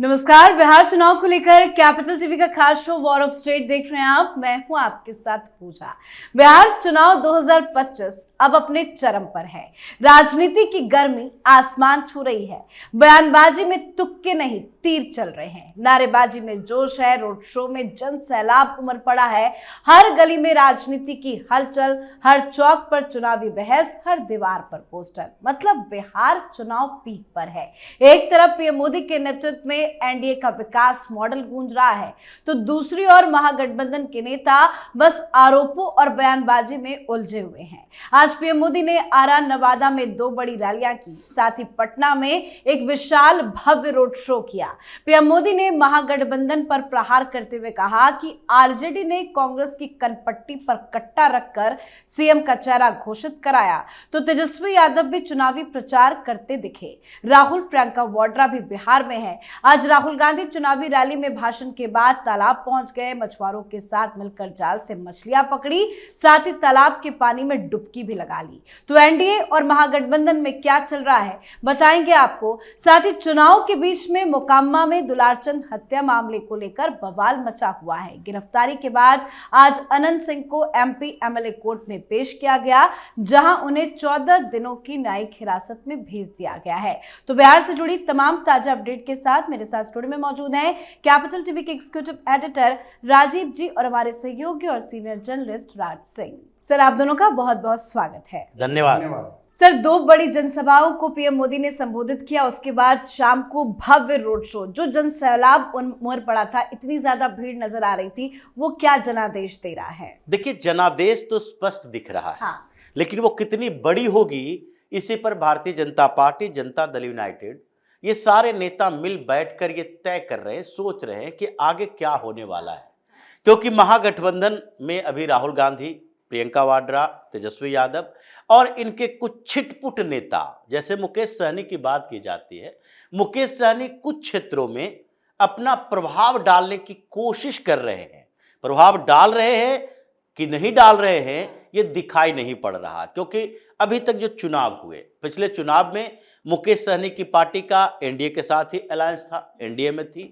नमस्कार। बिहार चुनाव को लेकर कैपिटल टीवी का खास शो वॉर ऑफ स्टेट देख रहे हैं आप। मैं हूं आपके साथ पूजा। बिहार चुनाव 2025 अब अपने चरम पर है। राजनीति की गर्मी आसमान छू रही है। बयानबाजी में तुक्के नहीं तीर चल रहे हैं। नारेबाजी में जोश है। रोड शो में जन सैलाब उमड़ पड़ा है। हर गली में राजनीति की हलचल, हर चौक पर चुनावी बहस, हर दीवार पर पोस्टर। मतलब बिहार चुनाव पीक पर है। एक तरफ पीएम मोदी के नेतृत्व में एनडीए का विकास मॉडल गूंज रहा है, तो दूसरी ओर महागठबंधन के नेता बस आरोपों और बयानबाजी में उलझे हुए हैं। आज पीएम मोदी ने आरा नवादा में 2 बड़ी रैलियां की, साथ ही पटना में एक विशाल भव्य रोड शो किया। पीएम मोदी ने महागठबंधन पर प्रहार करते हुए कहा कि आरजेडी ने कांग्रेस की कनपट्टी पर कट्टा रखकर सीएम का चेहरा घोषित कराया, तो तेजस्वी यादव भी चुनावी प्रचार करते दिखे। राहुल प्रियंका वाड्रा भी बिहार में है। आज राहुल गांधी चुनावी रैली में भाषण के बाद तालाब पहुंच गए। मछुआरों के साथ मिलकर जाल से मछलियां पकड़ी, साथ ही तालाब के पानी में डुबकी भी लगा ली। तो एनडीए और महागठबंधन में क्या चल रहा है बताएंगे आपको। साथ ही चुनाव के बीच में मोकामा में दुलारचंद हत्या मामले को लेकर बवाल मचा हुआ है। गिरफ्तारी के बाद आज अनंत सिंह को एमपी एमएलए कोर्ट में पेश किया गया, जहां उन्हें 14 दिनों की न्यायिक हिरासत में भेज दिया गया है। तो बिहार से जुड़ी तमाम ताजा अपडेट के साथ मेरे साथ स्टूडियो में मौजूद हैं कैपिटल टीवी के एग्जीक्यूटिव एडिटर राजीव जी और हमारे सहयोगी और senior journalist Raj Singh. Sir, आप दोनों का बहुत बहुत स्वागत है। धन्यवाद। सर, 2 बड़ी जनसभाओं को पीएम मोदी ने संबोधित किया, उसके बाद शाम को भव्य रोड शो, जो जन सैलाब उमड़ पड़ा था, इतनी ज्यादा भीड़ नजर आ रही थी, वो क्या जनादेश दे रहा है? देखिए, जनादेश तो स्पष्ट दिख रहा है। हाँ। लेकिन वो कितनी बड़ी होगी, इसी पर भारतीय जनता पार्टी, जनता दल यूनाइटेड, ये सारे नेता मिल बैठकर ये तय कर रहे हैं, सोच रहे हैं कि आगे क्या होने वाला है। क्योंकि महागठबंधन में अभी राहुल गांधी, प्रियंका वाड्रा, तेजस्वी यादव और इनके कुछ छिटपुट नेता, जैसे मुकेश सहनी की बात की जाती है, मुकेश सहनी कुछ क्षेत्रों में अपना प्रभाव डालने की कोशिश कर रहे हैं। प्रभाव डाल रहे हैं कि नहीं डाल रहे हैं, ये दिखाई नहीं पड़ रहा। क्योंकि अभी तक जो चुनाव हुए, पिछले चुनाव में मुकेश सहनी की पार्टी का एनडीए के साथ ही अलायंस था, एनडीए में थी,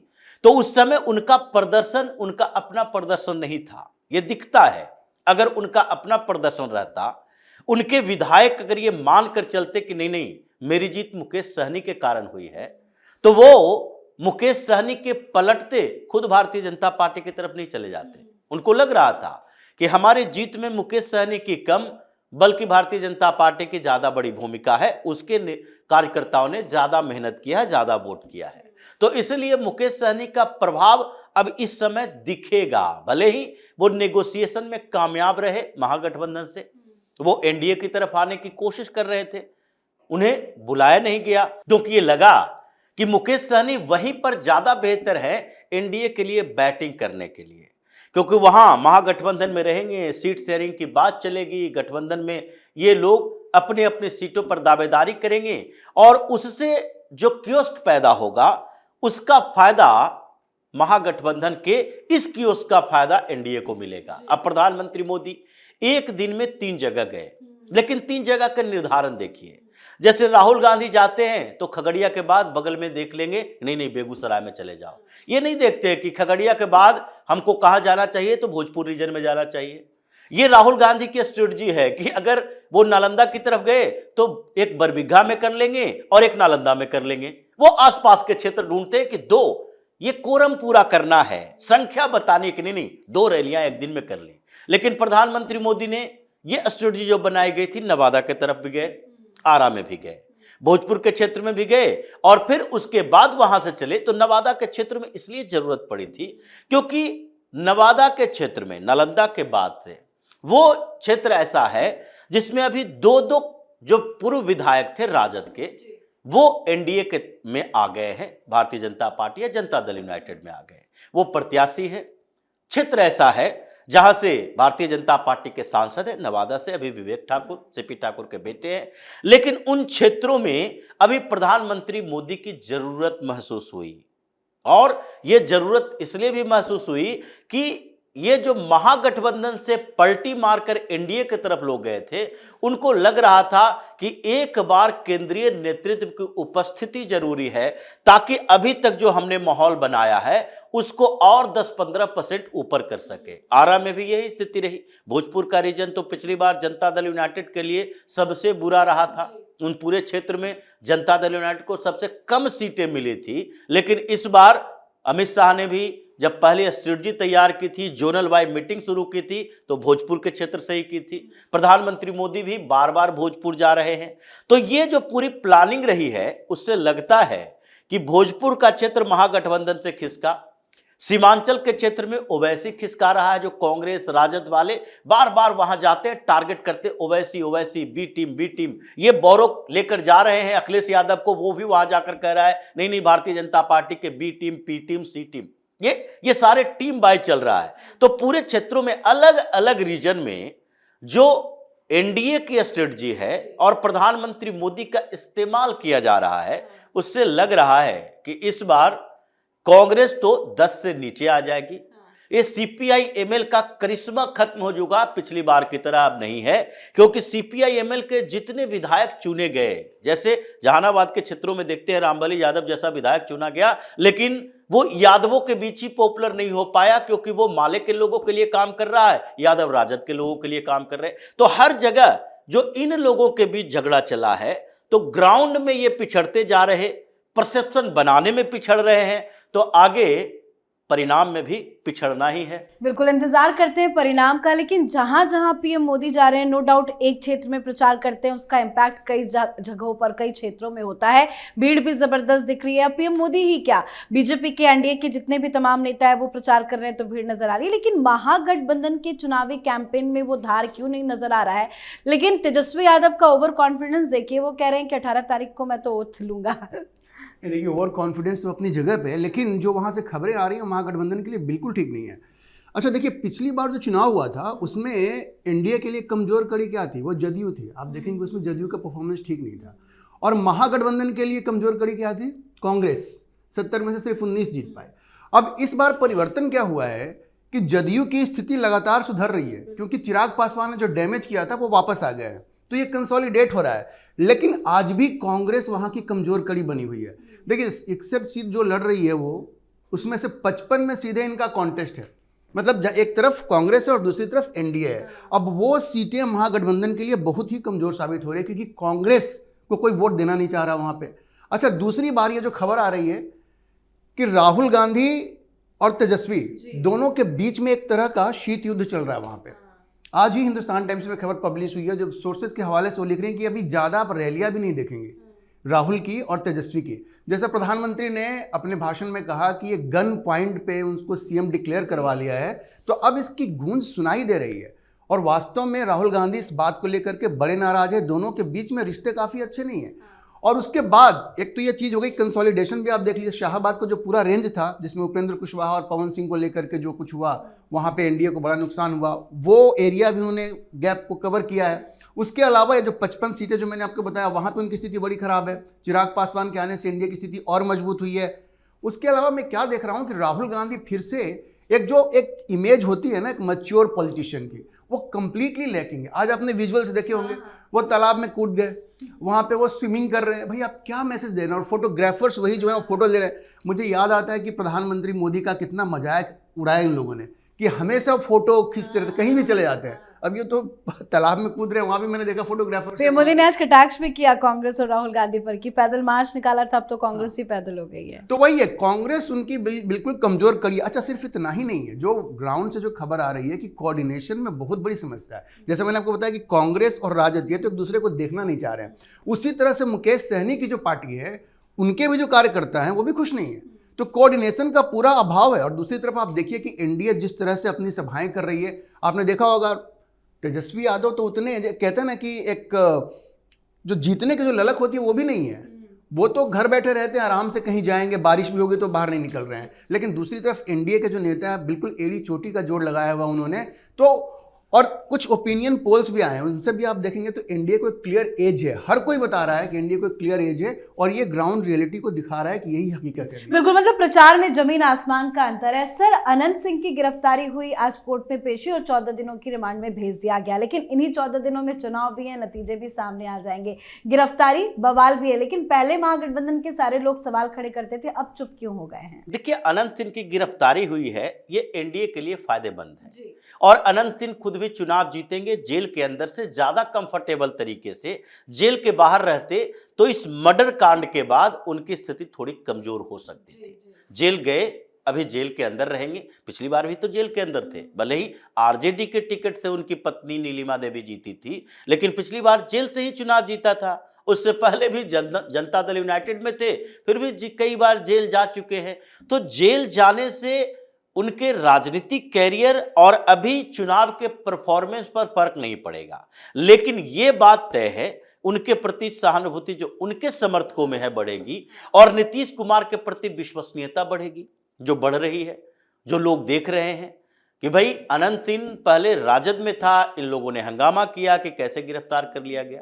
तो उस समय उनका प्रदर्शन, उनका अपना प्रदर्शन नहीं था, ये दिखता है। अगर उनका अपना प्रदर्शन रहता, उनके विधायक अगर ये मानकर चलते कि नहीं नहीं मेरी जीत मुकेश सहनी के कारण हुई है, तो वो मुकेश सहनी के पलटते खुद भारतीय जनता पार्टी की तरफ नहीं चले जाते। उनको लग रहा था कि हमारी जीत में मुकेश सहनी की कम बल्कि भारतीय जनता पार्टी की ज्यादा बड़ी भूमिका है, उसके कार्यकर्ताओं ने ज्यादा मेहनत किया है, ज्यादा वोट किया है। तो इसलिए मुकेश सहनी का प्रभाव अब इस समय दिखेगा। भले ही वो नेगोशिएशन में कामयाब रहे महागठबंधन से, वो एनडीए की तरफ आने की कोशिश कर रहे थे, उन्हें बुलाया नहीं गया, क्योंकि ये लगा कि मुकेश सहनी वहीं पर ज्यादा बेहतर है एनडीए के लिए बैटिंग करने के लिए, क्योंकि वहां महागठबंधन में रहेंगे, सीट शेयरिंग की बात चलेगी, गठबंधन में ये लोग अपने अपने सीटों पर दावेदारी करेंगे और उससे जो कियोस्क पैदा होगा उसका फायदा महागठबंधन के, इस कियोस्क का फायदा एनडीए को मिलेगा। अब प्रधानमंत्री मोदी एक दिन में 3 जगह गए, लेकिन 3 जगह का निर्धारण देखिए। जैसे राहुल गांधी जाते हैं तो खगड़िया के बाद बगल में देख लेंगे, नहीं नहीं बेगूसराय में चले जाओ। ये नहीं देखते कि खगड़िया के बाद हमको कहाँ जाना चाहिए, तो भोजपुर रीजन में जाना चाहिए। ये राहुल गांधी की स्ट्रेटजी है कि अगर वो नालंदा की तरफ गए तो एक बरबीघा में कर लेंगे और एक नालंदा में कर लेंगे। वो आसपास के क्षेत्र ढूंढते हैं कि 2 ये कोरम पूरा करना है, संख्या बताने की नहीं 2 रैलियां एक दिन में कर ली। लेकिन प्रधानमंत्री मोदी ने ये स्ट्रेटजी जो बनाई गई थी, नवादा की तरफ भी गए, आरा में भी गए, भोजपुर के क्षेत्र में भी गए और फिर उसके बाद वहां से चले। तो नवादा के क्षेत्र में इसलिए जरूरत पड़ी थी क्योंकि नवादा के क्षेत्र में नालंदा के बाद से वो क्षेत्र ऐसा है जिसमें अभी 2 जो पूर्व विधायक थे राजद के, वो एनडीए के में आ गए हैं, भारतीय जनता पार्टी या जनता दल यूनाइटेड में आ गए, वो प्रत्याशी है। क्षेत्र ऐसा है जहां से भारतीय जनता पार्टी के सांसद है, नवादा से अभी विवेक ठाकुर, सीपी ठाकुर के बेटे हैं। लेकिन उन क्षेत्रों में अभी प्रधानमंत्री मोदी की जरूरत महसूस हुई, और यह जरूरत इसलिए भी महसूस हुई कि ये जो महागठबंधन से पलटी मारकर एनडीए की तरफ लोग गए थे, उनको लग रहा था कि एक बार केंद्रीय नेतृत्व की उपस्थिति जरूरी है, ताकि अभी तक जो हमने माहौल बनाया है उसको और 10-15% ऊपर कर सके। आरा में भी यही स्थिति रही। भोजपुर का रीजन तो पिछली बार जनता दल यूनाइटेड के लिए सबसे बुरा रहा था। उन पूरे क्षेत्र में जनता दल यूनाइटेड को सबसे कम सीटें मिली थी, लेकिन इस बार अमित शाह ने भी जब पहले स्ट्रेटजी तैयार की थी, जोनल वाइज मीटिंग शुरू की थी, तो भोजपुर के क्षेत्र से ही की थी। प्रधानमंत्री मोदी भी बार बार भोजपुर जा रहे हैं। तो ये जो पूरी प्लानिंग रही है, उससे लगता है कि भोजपुर का क्षेत्र महागठबंधन से खिसका, सीमांचल के क्षेत्र में ओवैसी खिसका रहा है। जो कांग्रेस राजद वाले बार बार वहां जाते हैं, टारगेट करते ओवैसी ओवैसी, बी टीम। ये बोरो लेकर जा रहे हैं अखिलेश यादव को, वो भी वहां जाकर कह रहा है नहीं नहीं भारतीय जनता पार्टी के बी टीम, पी टीम, सी टीम, ये सारे टीम बाय चल रहा है। तो पूरे क्षेत्रों में अलग अलग रीजन में जो एनडीए की स्ट्रेटजी है और प्रधानमंत्री मोदी का इस्तेमाल किया जा रहा है, उससे लग रहा है कि इस बार कांग्रेस तो 10 से नीचे आ जाएगी। ये सीपीआई एमएल का करिश्मा खत्म हो चुका, पिछली बार की तरह अब नहीं है, क्योंकि सीपीआई एमएल के जितने विधायक चुने गए, जैसे जहानाबाद के क्षेत्रों में देखते हैं रामबली यादव जैसा विधायक चुना गया, लेकिन वो यादवों के बीच ही पॉपुलर नहीं हो पाया, क्योंकि वो माले के लोगों के लिए काम कर रहा है, यादव राजद के लोगों के लिए काम कर रहे हैं। तो हर जगह जो इन लोगों के बीच झगड़ा चला है, तो ग्राउंड में ये पिछड़ते जा रहे, परसेप्शन बनाने में पिछड़ रहे हैं, तो आगे परिणाम में भी पिछड़ना ही है। बिल्कुल इंतजार करते हैं परिणाम का। लेकिन जहां जहां पीएम मोदी जा रहे हैं, नो डाउट एक क्षेत्र में प्रचार करते हैं, उसका इम्पैक्ट कई जगहों पर, कई क्षेत्रों में होता है। भीड़ भी जबरदस्त दिख रही है। पीएम मोदी ही क्या, बीजेपी के, एनडीए के जितने भी तमाम नेता है वो प्रचार कर रहे हैं, तो भीड़ नजर आ रही है। लेकिन महागठबंधन के चुनावी कैंपेन में वो धार क्यों नहीं नजर आ रहा है? लेकिन तेजस्वी यादव का ओवर कॉन्फिडेंस देखिए, वो कह रहे हैं कि 18 तारीख को मैं तो ओथ लूंगा। देखिए, ओवर कॉन्फिडेंस तो अपनी जगह पे है, लेकिन जो वहाँ से खबरें आ रही हैं महागठबंधन के लिए बिल्कुल ठीक नहीं है। अच्छा देखिए, पिछली बार जो चुनाव हुआ था उसमें एनडीए के लिए कमजोर कड़ी क्या थी? वो जदयू थी। आप देखेंगे उसमें जदयू का परफॉर्मेंस ठीक नहीं था। और महागठबंधन के लिए कमजोर कड़ी क्या थी? कांग्रेस 70 में से सिर्फ 19 जीत पाए। अब इस बार परिवर्तन क्या हुआ है कि जदयू की स्थिति लगातार सुधर रही है, क्योंकि चिराग पासवान ने जो डैमेज किया था वो वापस आ गया है, तो ये कंसोलिडेट हो रहा है। लेकिन आज भी कांग्रेस वहाँ की कमजोर कड़ी बनी हुई है। देखिए, 61 सीट जो लड़ रही है वो, उसमें से 55 में सीधे इनका कॉन्टेस्ट है। मतलब एक तरफ कांग्रेस है और दूसरी तरफ एनडीए है। अब वो सीटें महागठबंधन के लिए बहुत ही कमजोर साबित हो रही है, क्योंकि कांग्रेस को कोई वोट देना नहीं चाह रहा वहाँ पे। अच्छा, दूसरी बार ये जो खबर आ रही है कि राहुल गांधी और तेजस्वी दोनों के बीच में एक तरह का शीत युद्ध चल रहा है वहाँ पे। आज ही हिंदुस्तान टाइम्स में खबर पब्लिश हुई है, जो सोर्सेज के हवाले से वो लिख रहे हैं कि अभी ज़्यादा आप रैलियाँ भी नहीं देखेंगे राहुल की और तेजस्वी की। जैसा प्रधानमंत्री ने अपने भाषण में कहा कि ये गन पॉइंट पे उनको सीएम डिक्लेयर करवा लिया है, तो अब इसकी गूंज सुनाई दे रही है। और वास्तव में राहुल गांधी इस बात को लेकर के बड़े नाराज है। दोनों के बीच में रिश्ते काफ़ी अच्छे नहीं है। और उसके बाद एक तो ये चीज़ हो गई कंसोलिडेशन भी। आप देख लीजिए, शाहाबाद को जो पूरा रेंज था जिसमें उपेंद्र कुशवाहा और पवन सिंह को लेकर के जो कुछ हुआ, वहाँ पे एनडीए को बड़ा नुकसान हुआ, वो एरिया भी उन्होंने गैप को कवर किया है। उसके अलावा ये जो 55 सीटें जो मैंने आपको बताया, वहाँ पे उनकी स्थिति बड़ी खराब है। चिराग पासवान के आने से एनडीए की स्थिति और मजबूत हुई है। उसके अलावा मैं क्या देख रहा हूँ कि राहुल गांधी फिर से एक इमेज होती है ना एक मैच्योर पॉलिटिशियन की, वो कंप्लीटली लैकिंग है। आज आपने विजुअल से देखे होंगे, वो तालाब में कूद गए, वहाँ पे वो स्विमिंग कर रहे हैं। भाई आप क्या मैसेज दे रहे हैं? और फोटोग्राफर्स वही जो है वो फोटो ले रहे हैं। मुझे याद आता है कि प्रधानमंत्री मोदी का कितना मजाक उड़ाया इन लोगों ने कि हमेशा फोटो खींचते रहते, कहीं भी चले जाते हैं। अब ये तो तालाब में कूद रहे हैं, वहां भी मैंने देखा फोटोग्राफर। पीएम मोदी ने आज कटाक्ष भी किया कांग्रेस और राहुल गांधी पर कि पैदल मार्च निकाला था, अब तो कांग्रेस ही पैदल हो गई है। तो वही है, कांग्रेस उनकी बिल्कुल कमजोर कड़ी। अच्छा, सिर्फ इतना ही नहीं है, जो ग्राउंड से जो खबर आ रही है कि कोऑर्डिनेशन में बहुत बड़ी समस्या है। जैसे मैंने आपको बताया कि कांग्रेस और राजद ये तो एक दूसरे को देखना नहीं चाह रहे हैं। उसी तरह से मुकेश सहनी की जो पार्टी है, उनके भी जो कार्यकर्ता हैं वो भी खुश नहीं है। तो कोऑर्डिनेशन का पूरा अभाव है। और दूसरी तरफ आप देखिए कि एनडीए जिस तरह से अपनी सभाएं कर रही है, आपने देखा होगा तेजस्वी यादव तो उतने कहते हैं ना कि एक जो जीतने की जो ललक होती है वो भी नहीं है। वो तो घर बैठे रहते हैं, आराम से कहीं जाएंगे, बारिश भी होगी तो बाहर नहीं निकल रहे हैं। लेकिन दूसरी तरफ एनडीए के जो नेता है, बिल्कुल एड़ी चोटी का जोड़ लगाया हुआ उन्होंने। तो और कुछ ओपिनियन पोल्स भी आए हैं, उनसे भी आप देखेंगे तो एनडीए को एक क्लियर एज है। हर कोई बता रहा है कि एनडीए को एक क्लियर एज है, और ये ग्राउंड रियलिटी को दिखा रहा है कि यही हकीकत है। बिल्कुल, मतलब प्रचार में जमीन आसमान का अंतर है। सर, अनंत सिंह की गिरफ्तारी हुई, आज कोर्ट में पेशी और 14 दिनों की रिमांड में भेज दिया गया, लेकिन इन्हीं 14 दिनों में चुनाव भी है, नतीजे भी सामने आ जाएंगे, गिरफ्तारी बवाल भी है, लेकिन पहले महागठबंधन के सारे लोग सवाल खड़े करते थे, अब चुप क्यों हो गए हैं? देखिए, अनंत सिंह की गिरफ्तारी हुई है, ये एनडीए के लिए फायदेमंद है जी। और अनंत सिंह खुद भी चुनाव जीतेंगे जेल के अंदर से ज्यादा कंफर्टेबल तरीके से। जेल के बाहर रहते तो इस मर्डर कांड के बाद उनकी स्थिति थोड़ी कमजोर हो सकती थी। जेल गए, अभी जेल के अंदर रहेंगे। पिछली बार भी तो जेल के अंदर थे, भले ही आरजेडी के टिकट से उनकी पत्नी नीलिमा देवी जीती थी, लेकिन पिछली बार जेल से ही चुनाव जीता था। उससे पहले भी जनता दल यूनाइटेड में थे, फिर भी कई बार जेल जा चुके हैं। तो जेल जाने से उनके राजनीतिक कैरियर और अभी चुनाव के परफॉर्मेंस पर फर्क नहीं पड़ेगा, लेकिन यह बात तय है उनके प्रति सहानुभूति जो उनके समर्थकों में है बढ़ेगी, और नीतीश कुमार के प्रति विश्वसनीयता बढ़ेगी, जो बढ़ रही है। जो लोग देख रहे हैं कि भाई अनंत सिंह पहले राजद में था, इन लोगों ने हंगामा किया कि कैसे गिरफ्तार कर लिया गया।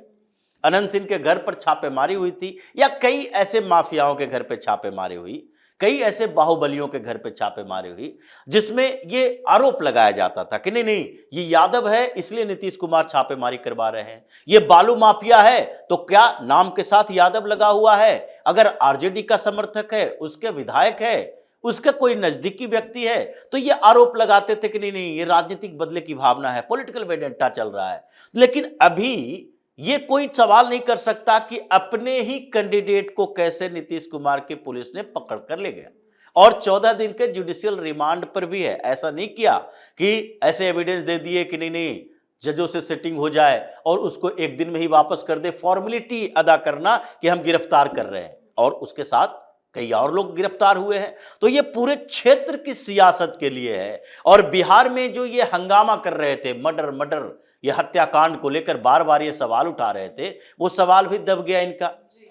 अनंत सिंह के घर पर छापेमारी हुई थी, या कई ऐसे माफियाओं के घर पर छापेमारी हुई, कई ऐसे बाहुबलियों के घर पे छापेमारी हुई, जिसमें ये आरोप लगाया जाता था कि नहीं ये यादव है इसलिए नीतीश कुमार छापेमारी करवा रहे हैं, ये बालू माफिया है तो क्या नाम के साथ यादव लगा हुआ है, अगर आरजेडी का समर्थक है, उसके विधायक है, उसका कोई नजदीकी व्यक्ति है, तो ये आरोप लगाते थे कि नहीं ये राजनीतिक बदले की भावना है, पॉलिटिकल वेंडेटा चल रहा है। लेकिन अभी ये कोई सवाल नहीं कर सकता कि अपने ही कैंडिडेट को कैसे नीतीश कुमार की पुलिस ने पकड़ कर ले गया, और 14 दिन के जुडिशियल रिमांड पर भी है। ऐसा नहीं किया कि ऐसे एविडेंस दे दिए कि नहीं जजों से सेटिंग हो जाए और उसको एक दिन में ही वापस कर दे, फॉर्मेलिटी अदा करना कि हम गिरफ्तार कर रहे हैं, और उसके साथ कई और लोग गिरफ्तार हुए हैं। तो ये पूरे क्षेत्र की सियासत के लिए है। और बिहार में जो ये हंगामा कर रहे थे, मर्डर ये हत्याकांड को लेकर बार बार ये सवाल उठा रहे थे, वो सवाल भी दब गया इनका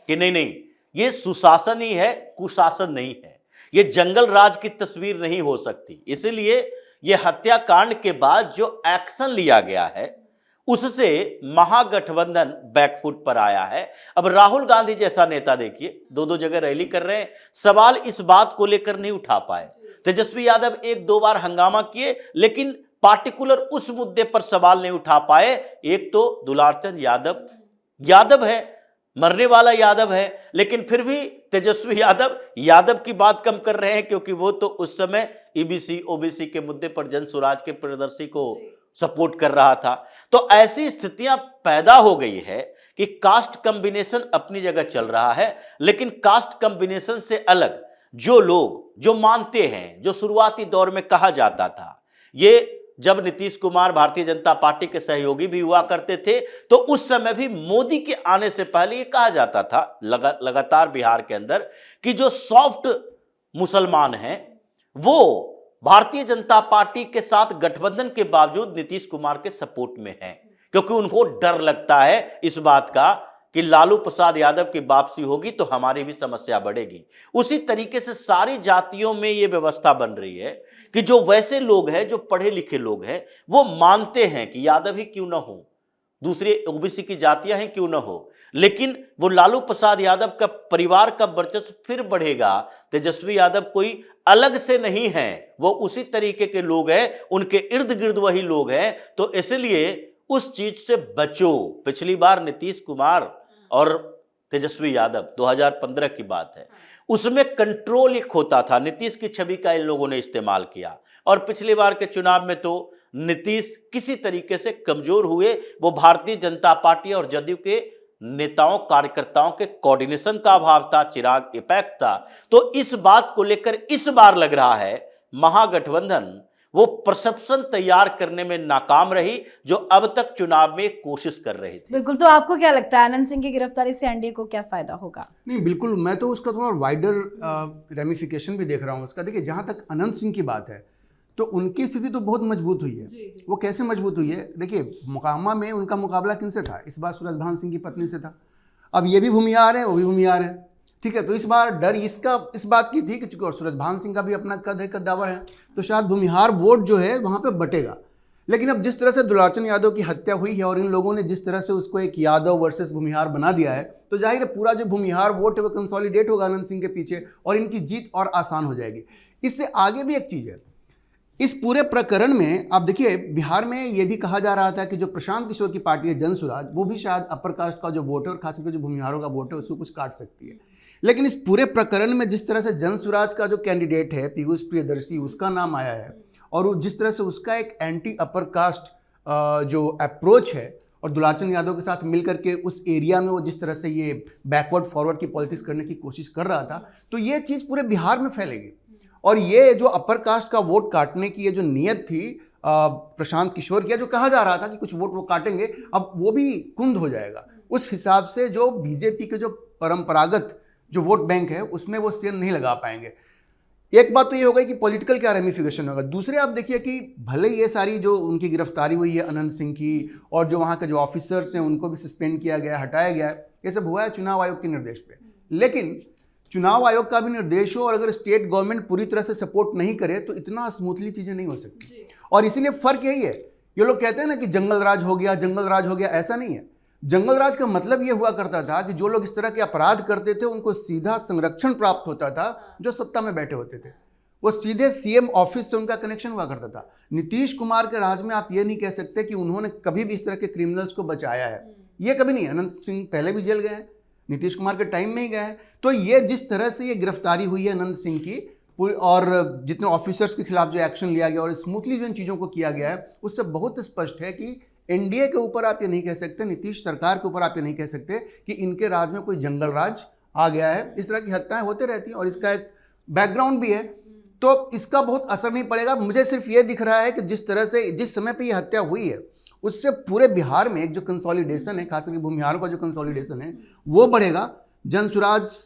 कि नहीं ये सुशासन ही है, कुशासन नहीं है, ये जंगल राज की तस्वीर नहीं हो सकती। इसलिए ये हत्याकांड के बाद जो एक्शन लिया गया है उससे महागठबंधन बैकफुट पर आया है। अब राहुल गांधी जैसा नेता देखिए, दो जगह रैली कर रहे हैं, सवाल इस बात को लेकर नहीं उठा पाए। तेजस्वी यादव 1-2 बार हंगामा किए, लेकिन पार्टिकुलर उस मुद्दे पर सवाल नहीं उठा पाए। एक तो दुलारचंद यादव है, मरने वाला यादव है, लेकिन फिर भी तेजस्वी यादव की बात कम कर रहे हैं, क्योंकि वो तो उस समय ईबीसी ओबीसी के मुद्दे पर जन स्वराज के प्रियदर्शी को सपोर्ट कर रहा था। तो ऐसी स्थितियां पैदा हो गई है कि कास्ट कॉम्बिनेशन अपनी जगह चल रहा है, लेकिन कास्ट कॉम्बिनेशन से अलग जो लोग जो मानते हैं, जो शुरुआती दौर में कहा जाता था, ये जब नीतीश कुमार भारतीय जनता पार्टी के सहयोगी भी हुआ करते थे, तो उस समय भी मोदी के आने से पहले ये कहा जाता था लगातार बिहार के अंदर कि जो सॉफ्ट मुसलमान हैं वो भारतीय जनता पार्टी के साथ गठबंधन के बावजूद नीतीश कुमार के सपोर्ट में हैं, क्योंकि उनको डर लगता है इस बात का कि लालू प्रसाद यादव की वापसी होगी तो हमारी भी समस्या बढ़ेगी। उसी तरीके से सारी जातियों में ये व्यवस्था बन रही है कि जो वैसे लोग हैं, जो पढ़े लिखे लोग हैं, वो मानते हैं कि यादव ही क्यों ना हो, दूसरे ओबीसी की जातियां हैं क्यों ना हो, लेकिन वो लालू प्रसाद यादव का परिवार का वर्चस्व फिर बढ़ेगा। तेजस्वी यादव कोई अलग से नहीं है, वो उसी तरीके के लोग हैं, उनके इर्द गिर्द वही लोग हैं। तो इसलिए उस चीज से बचो। पिछली बार नीतीश कुमार और तेजस्वी यादव 2015 की बात है, उसमें कंट्रोल एक होता था, नीतीश की छवि का इन लोगों ने इस्तेमाल किया, और पिछले बार के चुनाव में तो नीतीश किसी तरीके से कमजोर हुए। वो भारतीय जनता पार्टी और जदयू के नेताओं कार्यकर्ताओं के कोऑर्डिनेशन का अभाव था, चिराग इफेक्ट था। तो इस बात को लेकर इस बार लग रहा है महागठबंधन वो परसेप्शन तैयार करने में नाकाम रही, जो अब तक चुनाव में कोशिश कर रही थी। बिल्कुल, तो आपको क्या लगता है अनंत सिंह की गिरफ्तारी से एनडीए को क्या फायदा होगा? नहीं, बिल्कुल, मैं तो उसका थोड़ा वाइडर रेमिफिकेशन भी देख रहा हूँ उसका। देखिए, जहाँ तक अनंत सिंह की बात है तो उनकी स्थिति तो बहुत मजबूत हुई है। जी। वो कैसे मजबूत हुई है? देखिए, मोकामा में उनका मुकाबला किनसे था? इस बार सूरजभान सिंह की पत्नी से था। अब ये भी भूमिहार है, वो भी भूमिहार है, ठीक है। तो इस बार डर इस बात की थी कि चूंकि सूरजभान सिंह का भी अपना कद है, कद्दावर है, तो शायद भूमिहार वोट जो है वहाँ पे बटेगा। लेकिन अब जिस तरह से दुलाचन यादव की हत्या हुई है और इन लोगों ने जिस तरह से उसको एक यादव वर्सेस भूमिहार बना दिया है, तो जाहिर है पूरा जो भूमिहार वोट है वो कंसोलिडेट होगा आनंद सिंह के पीछे और इनकी जीत और आसान हो जाएगी। इससे आगे भी एक चीज़ है, इस पूरे प्रकरण में आप देखिए बिहार में ये भी कहा जा रहा था कि जो प्रशांत किशोर की पार्टी है जनसुराज, वो भी शायद अपर कास्ट का जो वोट है और खासकर जो भूमिहारों का वोट है उसको कुछ काट सकती है। लेकिन इस पूरे प्रकरण में जिस तरह से जनसुराज का जो कैंडिडेट है पीयूष प्रियदर्शी, उसका नाम आया है और जिस तरह से उसका एक एंटी अपर कास्ट जो अप्रोच है और दुलाचन यादव के साथ मिलकर के उस एरिया में वो जिस तरह से ये बैकवर्ड फॉरवर्ड की पॉलिटिक्स करने की कोशिश कर रहा था, तो ये चीज़ पूरे बिहार में फैलेगी और ये जो अपर कास्ट का वोट काटने की ये जो नीयत थी प्रशांत किशोर की, जो कहा जा रहा था कि कुछ वोट वो काटेंगे, अब वो भी कुंद हो जाएगा। उस हिसाब से जो बीजेपी के जो परंपरागत जो वोट बैंक है उसमें वो सेंध नहीं लगा पाएंगे। एक बात तो ये हो गई कि पॉलिटिकल क्या रेमिफिकेशन होगा। दूसरे आप देखिए कि भले ये सारी जो उनकी गिरफ्तारी हुई है अनंत सिंह की और जो वहाँ के जो ऑफिसर्स हैं उनको भी सस्पेंड किया गया, हटाया गया है, ये सब हुआ है चुनाव आयोग के निर्देश पे। लेकिन चुनाव आयोग का भी निर्देश हो और अगर स्टेट गवर्नमेंट पूरी तरह से सपोर्ट नहीं करे तो इतना स्मूथली चीज़ें नहीं हो सकती। और इसीलिए फ़र्क यही है, ये लोग कहते हैं ना कि जंगल राज हो गया, जंगल राज हो गया, ऐसा नहीं है। जंगल राज का मतलब ये हुआ करता था कि जो लोग इस तरह के अपराध करते थे उनको सीधा संरक्षण प्राप्त होता था जो सत्ता में बैठे होते थे, वो सीधे सीएम ऑफिस से उनका कनेक्शन हुआ करता था। नीतीश कुमार के राज में आप ये नहीं कह सकते कि उन्होंने कभी भी इस तरह के क्रिमिनल्स को बचाया है, ये कभी नहीं। अनंत सिंह पहले भी जेल गए हैं, नीतीश कुमार के टाइम में ही गए हैं। तो ये जिस तरह से ये गिरफ्तारी हुई है अनंत सिंह की और जितने ऑफिसर्स के खिलाफ जो एक्शन लिया गया और स्मूथली जो इन चीज़ों को किया गया है, उससे बहुत स्पष्ट है कि एनडीए के ऊपर आप ये नहीं कह सकते, नीतीश सरकार के ऊपर आप ये नहीं कह सकते कि इनके राज में कोई जंगल राज आ गया है। इस तरह की हत्याएं होते रहती हैं और इसका एक बैकग्राउंड भी है, तो इसका बहुत असर नहीं पड़ेगा। मुझे सिर्फ ये दिख रहा है कि जिस तरह से जिस समय पे ये हत्या हुई है उससे पूरे बिहार में एक जो कंसोलिडेशन है, खासकर भूमिहारों का जो कंसोलिडेशन है वो बढ़ेगा। जनसुराज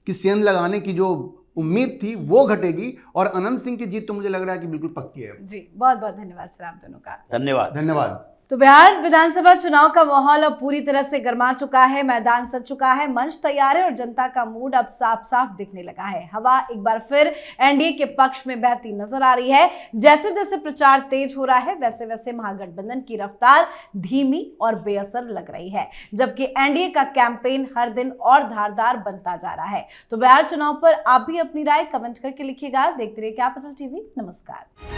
की सेंध लगाने की जो उम्मीद थी वो घटेगी और अनंत सिंह की जीत तो मुझे लग रहा है कि बिल्कुल पक्की है। जी, बहुत बहुत धन्यवाद सर आप दोनों का। धन्यवाद। तो बिहार विधानसभा चुनाव का माहौल अब पूरी तरह से गर्मा चुका है, मैदान सज चुका है, मंच तैयार है और जनता का मूड अब साफ साफ दिखने लगा है। हवा एक बार फिर एनडीए के पक्ष में बहती नजर आ रही है। जैसे जैसे प्रचार तेज हो रहा है वैसे वैसे महागठबंधन की रफ्तार धीमी और बेअसर लग रही है, जबकि एनडीए का कैंपेन हर दिन और धारदार बनता जा रहा है। तो बिहार चुनाव पर आप भी अपनी राय कमेंट करके लिखिएगा। देखते रहिए कैपिटल टीवी। नमस्कार।